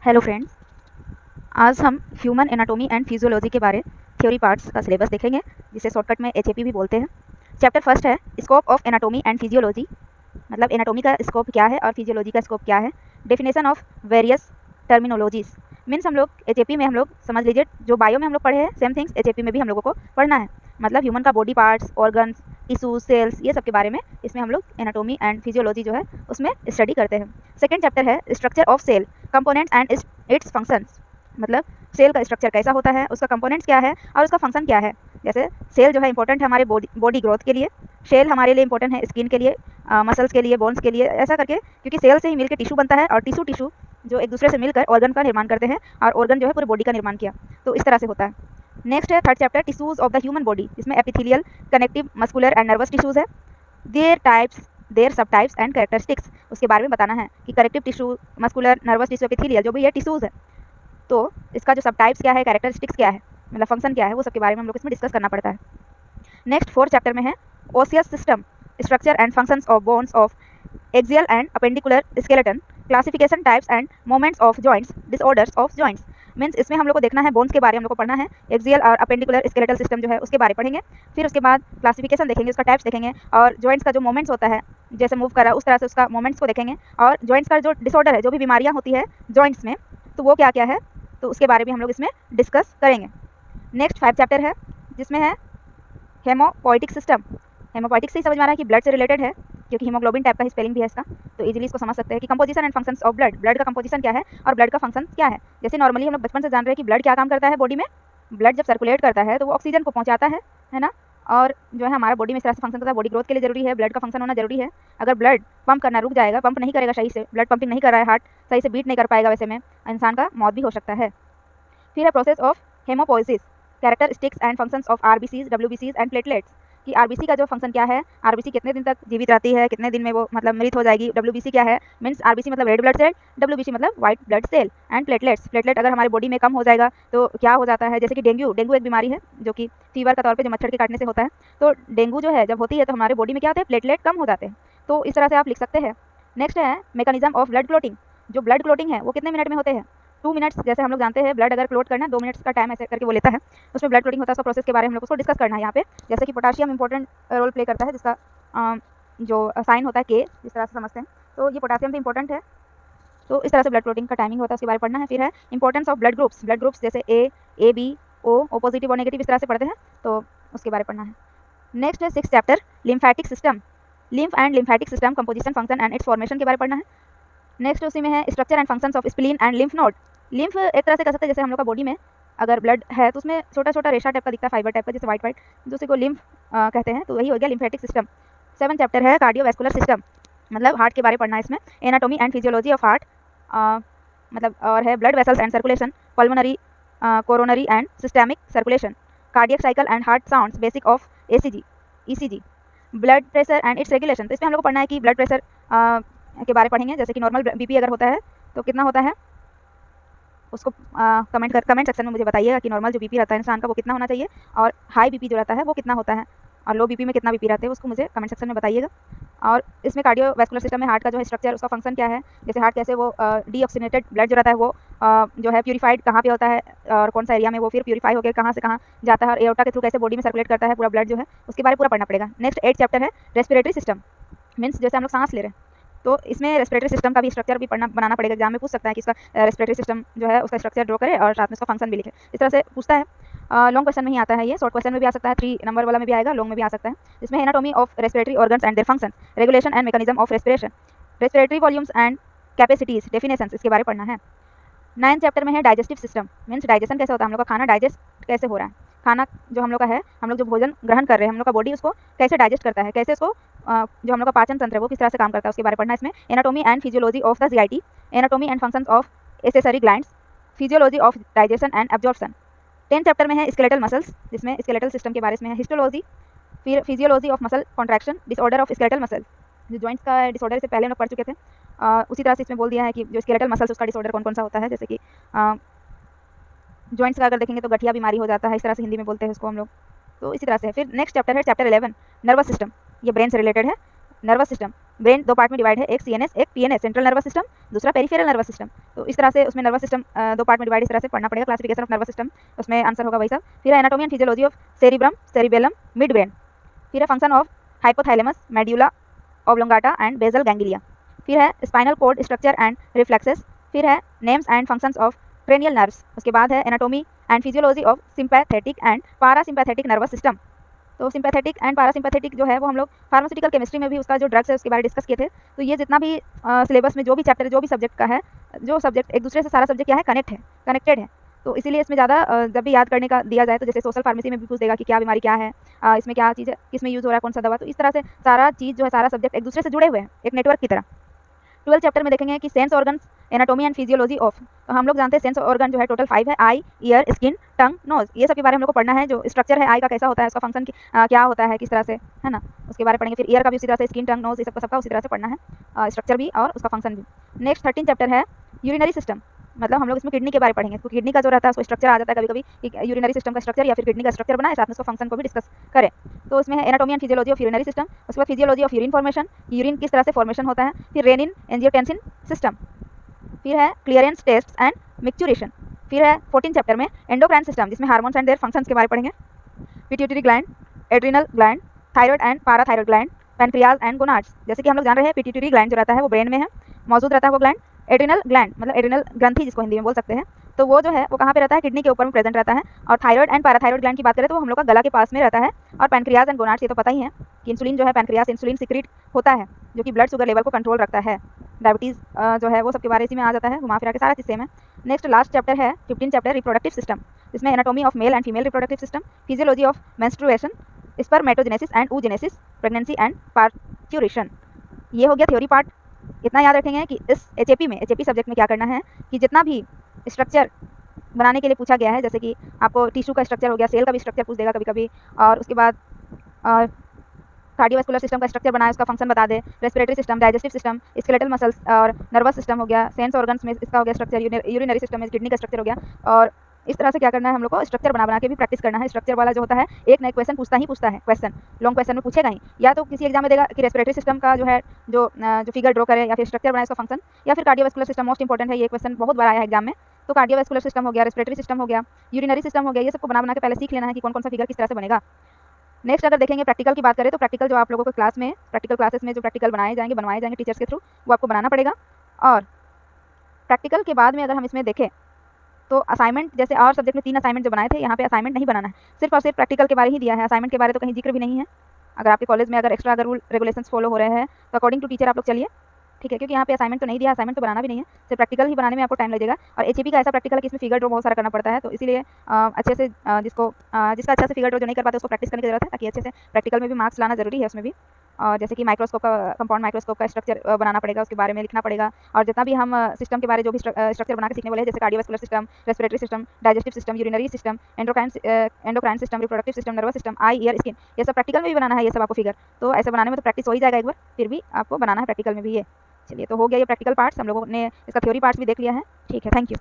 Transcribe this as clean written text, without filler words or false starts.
Hello friends. आज हम human anatomy and physiology के बारे थ्योरी पार्ट्स का सिलेबस देखेंगे, जिसे शॉर्टकट में एचएपी भी बोलते हैं। चैप्टर फर्स्ट है scope of anatomy and physiology, मतलब एनाटॉमी का स्कोप क्या है और फिजियोलॉजी का स्कोप क्या है। Definition of various terminologies, means हम लोग एचएपी में हम लोग समझ लीजिए जो बायो में हम लोग पढ़े हैं सेम थिंग्स एचएपी में भी हम लोगों को पढ़ना है। मतलब ह्यूमन का body parts, organs, tissues, cells, ये सब के बारे में इसमें हम लोग एनाटॉमी एंड फिजियोलॉजी जो है उसमें स्टडी करते हैं। सेकेंड चैप्टर है structure of cell, components and its functions, मतलब सेल का स्ट्रक्चर कैसा होता है, उसका कंपोनेंट्स क्या है और उसका फंक्शन क्या है। जैसे सेल जो है इंपॉर्टेंट है हमारे बॉडी ग्रोथ के लिए, सेल हमारे लिए इंपॉर्टेंट है स्किन के लिए, मसल्स के लिए, बोन्स के लिए, ऐसा करके, क्योंकि सेल से ही मिलकर टिश्यू बनता है और टिश्यू जो एक दूसरे से मिलकर ऑर्गन का निर्माण करते हैं और ऑर्गन जो है पूरे बॉडी का निर्माण किया, तो इस तरह से होता है। नेक्स्ट है third chapter tissues of the human body, जिसमें epithelial, connective, muscular and nervous tissues है। Their types, their sub types and characteristics, उसके बारे में बताना है कि connective tissue, muscular, nervous tissue, epithelial, जो भी ये टिश्यूज है, तो इसका जो सब टाइप्स क्या है, कैरेक्टरिस्टिक्स क्या है, मतलब फंक्शन क्या है, वो सब के बारे में हम लोग इसमें डिस्कस करना पड़ता है। नेक्स्ट फोर्थ चैप्टर में है osseous system, structure and functions of bones of axial and appendicular skeleton, classification, types and moments of joints, disorders of joints. Means इसमें हम लोग को देखना है बोन्स के बारे में हम लोग को पढ़ना है, एक्सियल और अपेंडिकुलर स्केलेटल सिस्टम जो है उसके बारे में पढ़ेंगे। फिर उसके बाद क्लासिफिकेशन देखेंगे, उसका टाइप्स देखेंगे, और जॉइंट्स का जो मोमेंट्स होता है, जैसे मूव करा उस तरह से उसका मोमेंट्स को देखेंगे, और जॉइंट्स का जो डिसऑर्डर है, जो भी बीमारियां होती है जॉइंट्स में, तो वो क्या क्या है, तो उसके बारे में हम लोग इसमें डिस्कस करेंगे। नेक्स्ट 5 चैप्टर है, जिसमें है हेमोपोइटिक सिस्टम। हेमोपोइटिक से ही समझ में आ रहा है कि ब्लड से रिलेटेड है, क्योंकि हीमोग्लोबिन टाइप का ही स्पेलिंग भी है इसका, तो इजीली इसको समझ सकते हैं कि composition and functions of blood, blood का कंपोजिशन क्या है और ब्लड का फंक्शन क्या है। जैसे नॉर्मली हम लोग बचपन से जान रहे हैं कि ब्लड क्या काम करता है बॉडी में, ब्लड जब सर्कुलेट करता है तो वो ऑक्सीजन को पहुंचाता है ना, और जो है हमारा बॉडी में इस तरह से फंक्शन करता है, बॉडी ग्रोथ के लिए जरूरी है, ब्लड का फंक्शन होना जरूरी है। अगर ब्लड पंप करना रुक जाएगा, पंप नहीं करेगा सही से, ब्लड पंपिंग नहीं कर रहा है, हार्ट सही से बीट नहीं कर पाएगा, वैसे में इंसान का मौत भी हो सकता है। फिर है process of haemopoiesis, characteristics and functions of RBCs, डब्ल्यूबीसीज एंड प्लेटलेट्स, कि आरबीसी का जो फंक्शन क्या है, आरबीसी कितने दिन तक जीवित रहती है, कितने दिन में वो मतलब मृत हो जाएगी, डब्ल्यूबीसी क्या है, मीन्स आरबीसी मतलब रेड ब्लड सेल, डब्ल्यूबीसी मतलब white blood cell, and platelets, platelet अगर हमारे बॉडी में कम हो जाएगा तो क्या हो जाता है, जैसे कि डेंगू, डेंगू एक बीमारी है जो कि फीवर का तौर पर जो मच्छर के काटने से होता है, तो डेंगू जो है जब होती है तो हमारे बॉडी में क्या होता है, प्लेटलेट कम हो जाते हैं, तो इस तरह से आप लिख सकते हैं। नेक्स्ट है मैकेनिज्म ऑफ ब्लड क्लोटिंग, जो ब्लड क्लोटिंग है वो कितने मिनट में होते हैं, 2 मिनट्स, जैसे हम लोग जानते हैं ब्लड अगर क्लोट करना है 2 मिनट्स का टाइम ऐसे करके वो लेता है, उसमें ब्लड क्लोटिंग होता है, उसका प्रोसेस के बारे में हम लोग उसको डिस्कस करना है यहाँ पे। जैसे कि पोटाशियम इंपॉर्टेंट रोल प्ले करता है, जिसका जो साइन होता है के, जिस तरह से समझते हैं, तो ये पोटाशियम भी इंपॉर्टेंट है, तो इस तरह से ब्लड क्लोटिंग का टाइमिंग होता है, उसके बारे में पढ़ना है। फिर है इंपॉर्टेंस ऑफ ब्लड ग्रुप्स जैसे ए बी ओ पॉजिटिव और नेगेटिव, इस तरह से पढ़ते हैं, तो उसके बारे में पढ़ना है। नेक्स्ट है 6 chapter lymphatic system, lymph and lymphatic system, composition, function and it's formation के बारे में पढ़ना है। नेक्स्ट उसी में है structure and functions of spleen and lymph node. Lymph एक तरह से कह सकते हैं जैसे हम लोग का बॉडी में अगर ब्लड है तो उसमें छोटा छोटा रेशा टाइप का दिखता है, फाइबर टाइप का, जैसे वाइट वाइट, दूसरे को लिम्फ कहते हैं, तो वही हो गया लिम्फेटिक सिस्टम। 7 चैप्टर है कार्डियोवैस्कुलर सिस्टम, मतलब हार्ट के बारे में पढ़ना है इसमें, anatomy and physiology of heart, मतलब और है blood vessels and circulation, pulmonary, coronary and systemic circulation, cardiac cycle and heart sounds, basic of ACG, ECG, blood pressure and it's regulation, तो इसमें हम लोग को पढ़ना है कि ब्लड प्रेशर के बारे में पढ़ेंगे, जैसे कि नॉर्मल बीपी अगर होता है तो कितना होता है, उसको कमेंट सेक्शन में मुझे बताइएगा कि नॉर्मल जो बीपी रहता है इंसान का वो कितना होना चाहिए, और हाई बीपी जो रहता है वो कितना होता है, और लो बीपी में कितना बीपी रहता है उसको मुझे कमेंट सेक्शन में बताइएगा। और इसमें कार्डियोवैस्कुलर सिस्टम में हार्ट का जो है स्ट्रक्चर, उसका फंक्शन क्या है, जैसे हार्ट कैसे वो डीऑक्सीनेटेड ब्लड जो रहता है वो जो है प्यूरीफाइड कहाँ पे होता है और कौन सा एरिया में वो फिर प्यूरीफाई होकर कहाँ से कहाँ जाता है, और एओर्टा के थ्रू कैसे बॉडी में सर्कुलेट करता है पूरा ब्लड जो है, उसके बारे में पूरा पढ़ना पड़ेगा। नेक्स्ट 8 चैप्टर है रेस्पिरेटरी सिस्टम, मीन्स जैसे हम लोग सांस ले रहे हैं, तो इसमें रेस्पिरेटरी सिस्टम का भी स्ट्रक्चर भी बनाना पड़ेगा, एग्जाम में पूछ सकता है कि इसका रेस्पिरेटरी सिस्टम जो है उसका स्ट्रक्चर ड्रॉ करे और साथ में उसका फंक्शन भी लिखे, इस तरह से पूछता है। लॉन्ग क्वेश्चन में ही आता है ये, शॉर्ट क्वेश्चन में भी आ सकता है, 3 नंबर वाला में भी आएगा, लॉन्ग में भी आ सकता है। इसमें anatomy of respiratory organs and their function, regulation and mechanism of respiration, respiratory volumes and capacities, definitions, इसके बारे में पढ़ना है। 9 चैप्टर में है डाइजेस्टिव सिस्टम, मीन्स डाइजेशन कैसे होता है, हम लोग का खाना डाइजेस्ट कैसे हो रहा है, खाना जो हम लोग का है, हम लोग जो भोजन ग्रहण कर रहे हैं, हम लोग का बॉडी उसको कैसे डाइजेस्ट करता है, कैसे उसको जो हम लोग का पाचन तंत्र है वो किस तरह से काम करता है, उसके बारे में पढ़ना है इसमें। Anatomy and physiology of the GIT, anatomy and functions of accessory glands, physiology of digestion and absorption. 10 chapter में है स्केलेटल मसल्स, जिसमें स्केलेटल सिस्टम के बारे में है हिस्टोलॉजी, फिर physiology of muscle contraction, disorder of skeletal muscle, जो joints का डिसऑर्डर से पहले हम लोग पढ़ चुके थे, उसी तरह से इसमें बोल दिया है कि जो स्केलेटल मसल्स उसका डिसऑर्डर कौन कौन सा होता है, जैसे कि जॉइंट्स का अगर देखेंगे तो गठिया बीमारी हो जाता है, इस तरह से हिंदी में बोलते हैं उसको हम लोग, तो इसी तरह से। फिर नेक्स्ट चैप्टर है चैप्टर 11 नर्वस सिस्टम, ये ब्रेन से रिलेटेड है, नर्वस सिस्टम, ब्रेन दो पार्ट में डिवाइड है, एक सीएनएस एक पीएनएस सेंट्रल नर्वस सिस्टम, दूसरा पेरिफेरल नर्वस सिस्टम। तो इस तरह से उसमें नर्वस सिस्टम दो पार्ट में डिवाइड इस तरह से पढ़ना पड़ेगा, क्लासिफिकेशन ऑफ नर्वस सिस्टम, उसमें आंसर होगा वही सब। फिर है anatomy and physiology of cerebrum, cerebellum, mid brain. फिर है function of hypothalamus, medulla oblongata and basal ganglia. फिर है spinal cord structure and reflexes. फिर है names and functions of cranial nerves. उसके बाद है anatomy and physiology of sympathetic and parasympathetic nervous system. तो सिंपैथेटिक एंड पारासिम्पैथेटिक जो है वो हम लोग फार्मास्यूटिकल केमिस्ट्री में भी उसका जो ड्रग्स है उसके बारे में डिस्कस किए थे। तो ये जितना भी सिलेबस में जो भी चैप्टर जो भी सब्जेक्ट का है, जो सब्जेक्ट एक दूसरे से सारा सब्जेक्ट क्या है, कनेक्टेड है। तो इसीलिए इसमें ज़्यादा जब भी याद करने का दिया जाए तो जैसे सोशल फार्मेसी में भी पूछ देगा कि क्या बीमारी क्या है, इसमें क्या चीज़ है, किसमें यूज़ हो रहा है, कौन सा दवा। तो इस तरह से सारा चीज़ जो है, सारा सब्जेक्ट एक दूसरे से जुड़े हुए हैं एक नेटवर्क की तरह। 12 चैप्टर में देखेंगे कि sense organs, anatomy and physiology of. तो हम लोग जानते हैं सेंस ऑर्गन जो है टोटल 5 है, आई, ईयर, स्किन, टंग, नोज। ये सब के बारे में हम लोग को पढ़ना है। जो स्ट्रक्चर है आई का कैसा होता है, उसका फंक्शन क्या होता है, किस तरह से, है ना, उसके बारे में पढ़ेंगे। फिर ईयर का भी उसी तरह से, स्किन, टंग, नोज, ये सबका उसी तरह से पढ़ना है, स्ट्रक्चर भी और उसका फंक्शन भी। नेक्स्ट 13 चैप्टर है यूरिनरी सिस्टम। मतलब हम लोग इसमें किडनी के बारे में पढ़ेंगे। तो किडनी का जो रहता है उसको स्ट्रक्चर आ जाता है कभी कभी, यूरिनरी सिस्टम का स्ट्रक्चर या फिर किडनी का स्ट्रक्चर बनाए, साथ में उसका फंक्शन को भी डिस्कस करें। तो इसमें है anatomy and physiology of urinary system. उसके बाद physiology of urine formation, urine किस तरह से फॉर्मेशन होता है। फिर रेनिन एंजियोटेंसिन सिस्टम। फिर है क्लियरेंस टेस्ट एंड मिक्चुरेशन। फिर है 14 चैप्टर में एंडोक्राइन सिस्टम, जिसमें हार्मोन्स एंड देयर फंक्शंस के बारे में पढ़ेंगे। Pituitary gland, adrenal gland, thyroid and parathyroid gland, pancreas and gonads. जैसे कि हम लोग जान रहे हैं पिट्यूटरी ग्लैंड जो रहता है वो ब्रेन में है मौजूद रहता है वो ग्लैंड। एड्रिनल ग्लैंड मतलब एड्रिनल ग्रंथि जिसको हिंदी में बोल सकते हैं, तो वो जो है वो कहाँ पे रहता है, किडनी के ऊपर में प्रेजेंट रहता है। और थायराइड एंड पाराथायराइड ग्लैंड की बात करें तो वो हम लोग का गला के पास में रहता है। और पैनक्रियाज एंड गोनाड्स, ये तो पता ही है कि इंसुलिन जो है पैनक्रियाज इंसुलिन सिक्रीट होता है जो कि ब्लड शुगर लेवल को कंट्रोल रखता है। डायबिटीज़ जो है वो सबके बारे इसी में आ जाता है, घुमा फिरा के सारा चीज़ सेम है। नेक्स्ट लास्ट चैप्टर है 15 चैप्टर रिप्रोडक्टिव सिस्टम, जिसमें anatomy of male and female reproductive system, physiology of menstruation, spermatogenesis and oogenesis, pregnancy and parturition. ये हो गया थ्योरी पार्ट। इतना याद रखेंगे कि इस एचएपी सब्जेक्ट में क्या करना है कि जितना भी स्ट्रक्चर बनाने के लिए पूछा गया है, जैसे कि आपको टिश्यू का स्ट्रक्चर हो गया, सेल का भी स्ट्रक्चर पूछ देगा कभी कभी, और उसके बाद कार्डियोवास्कुलर सिस्टम का स्ट्रक्चर बनाए, उसका फंक्शन बता दे, respiratory system, digestive system, skeletal muscles और नर्वस सिस्टम हो गया, सेंस ऑर्गन्स में इसका हो गया स्ट्रक्चर, यूरिनरी सिस्टम में किडनी का स्ट्रक्चर हो गया। और इस तरह से क्या करना है, हम लोग को स्ट्रक्चर बना के भी प्रैक्टिस करना है। स्ट्रक्चर वाला जो होता है एक नए क्वेश्चन पूछता है, क्वेश्चन लॉन्ग क्वेश्चन में पूछेगा ही, या तो किसी एग्जाम में देगा कि रेस्पिरेटरी सिस्टम का जो है जो फिगर ड्रॉ करे या फिर स्ट्रक्चर बनाए उसका फंक्शन, या फिर कार्डियोवास्कुलर सिस्टम मोस्ट इंपॉर्टेंट है, ये क्वेश्चन बहुत बार आया है एग्जाम में। तो कार्डियोवास्कुलर सिस्टम हो गया, रेस्पिरेटरी सिस्टम हो गया, यूरिनरी सिस्टम हो गया, ये सबको बना के पहले सीख लेना है कि कौन कौन सा फिगर किस तरह से बनेगा। नेक्स्ट अगर देखेंगे प्रैक्टिकल की बात करें तो प्रैक्टिकल जो आप लोगों को क्लास में प्रैक्टिकल क्लासेस में जो प्रैक्टिकल बनवाए जाएंगे टीचर्स के थ्रू, वो आपको बनाना पड़ेगा। और प्रैक्टिकल के बाद में अगर हम इसमें देखें तो असाइनमेंट, जैसे और सब्जेक्ट में 3 असाइनमेंट जो बनाए थे, यहाँ पे असाइनमेंट नहीं बनाना है, सिर्फ और सिर्फ प्रैक्टिकल के बारे ही दिया है। असाइनमेंट के बारे तो कहीं जिक्र भी नहीं है। अगर आपके कॉलेज में अगर एक्स्ट्रा अगर रूल रेगुलेशंस फॉलो हो रहे हैं तो अकॉर्डिंग टू टीचर आप लोग चलिए, ठीक है, क्योंकि यहाँ पे असाइनमेंट तो नहीं दिया, असाइनमेंट तो बनाना भी नहीं है, सिर्फ प्रैक्टिकल ही बनाने में आपको टाइम लगेगा। और एचएपी का ऐसा प्रैक्टिकल है कि इसमें फिगर ड्रॉ बहुत सारा करना पड़ता है, तो इसीलिए अच्छे से जिसका अच्छा से फिगर ड्रॉ जो नहीं कर पाते उसको प्रैक्टिस करने की जरूरत है, ताकि अच्छे से प्रैक्टिकल में भी मार्क्स लाना जरूरी है उसमें भी। और जैसे कि माइक्रोस्कोप का, कंपाउंड माइक्रोस्कोप का स्ट्रक्चर बनाना पड़ेगा, उसके बारे में लिखना पड़ेगा। और जितना भी हम सिस्टम के बारे जो भी स्ट्रक्चर बना के सीखने वाले हैं, जैसे cardiovascular system, respiratory system, digestive system, urinary system, endocrine system, reproductive system, nervous system, eye, ear, skin, ये सब प्रैक्टिकल में भी बनाना है। ये सब आपको फिगर तो ऐसे बनाने में तो प्रैक्टिस हो ही जाएगा एक बार, फिर भी आपको बनाना है प्रैक्टिकल में भी ये। चलिए, तो हो गया ये प्रैक्टिकल पार्ट्स, हम लोगों ने इसका थ्योरी पार्ट्स भी देख लिया है। ठीक है, थैंक यू।